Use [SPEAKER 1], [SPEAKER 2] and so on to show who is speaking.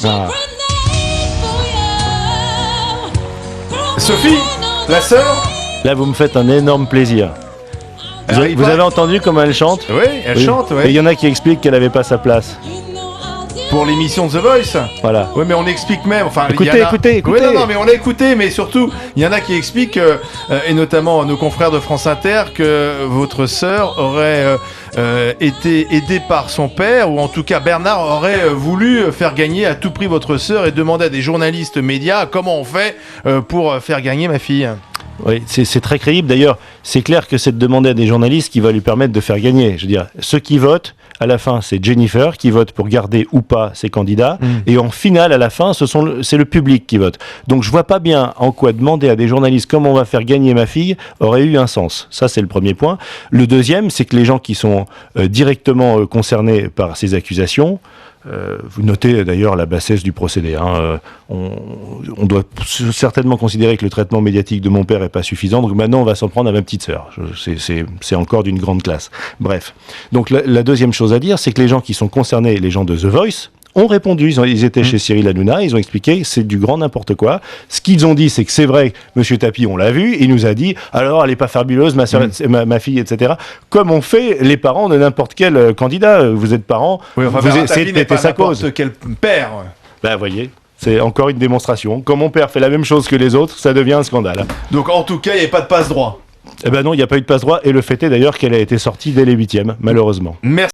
[SPEAKER 1] Ah.
[SPEAKER 2] Sophie, la sœur.
[SPEAKER 1] Là, vous me faites un énorme plaisir. Vous avez entendu comment elle chante?
[SPEAKER 2] Oui, elle chante, oui.
[SPEAKER 1] Et il y en a qui expliquent qu'elle n'avait pas sa place.
[SPEAKER 2] Pour l'émission The Voice.
[SPEAKER 1] Voilà.
[SPEAKER 2] Oui, mais on explique même. Enfin,
[SPEAKER 1] Écoutez.
[SPEAKER 2] Oui, non, mais on l'a écouté, mais surtout, il y en a qui expliquent, et notamment nos confrères de France Inter, que votre sœur aurait été aidée par son père, ou en tout cas Bernard aurait voulu faire gagner à tout prix votre sœur et demander à des journalistes médias comment on fait pour faire gagner ma fille.
[SPEAKER 1] Oui, c'est très crédible. D'ailleurs, c'est clair que c'est de demander à des journalistes qui va lui permettre de faire gagner. Je veux dire, ceux qui votent, à la fin, c'est Jennifer qui vote pour garder ou pas ses candidats. Et en finale, à la fin, c'est le public qui vote. Donc, je vois pas bien en quoi demander à des journalistes comment on va faire gagner ma fille aurait eu un sens. Ça, c'est le premier point. Le deuxième, c'est que les gens qui sont directement concernés par ces accusations, vous notez d'ailleurs la bassesse du procédé. On doit certainement considérer que le traitement médiatique de mon père n'est pas suffisant, donc maintenant on va s'en prendre à ma petite sœur. C'est encore d'une grande classe. Bref. Donc la deuxième chose à dire, c'est que les gens qui sont concernés, les gens de The Voice, ont répondu. Ils étaient chez Cyril Hanouna, ils ont expliqué c'est du grand n'importe quoi. Ce qu'ils ont dit, c'est que c'est vrai, Monsieur Tapie, on l'a vu, il nous a dit alors elle n'est pas fabuleuse, ma soeur, ma fille, etc. Comme on fait les parents de n'importe quel candidat. Vous êtes parents,
[SPEAKER 2] oui, enfin,
[SPEAKER 1] vous essayez de péter sa cause.
[SPEAKER 2] Quel père.
[SPEAKER 1] Ben, voyez. C'est encore une démonstration. Quand mon père fait la même chose que les autres, ça devient un scandale.
[SPEAKER 2] Donc en tout cas, il n'y a pas de passe-droit.
[SPEAKER 1] Eh ben non, il n'y a pas eu de passe-droit. Et le fait est d'ailleurs qu'elle a été sortie dès les 8e, malheureusement.
[SPEAKER 2] Merci.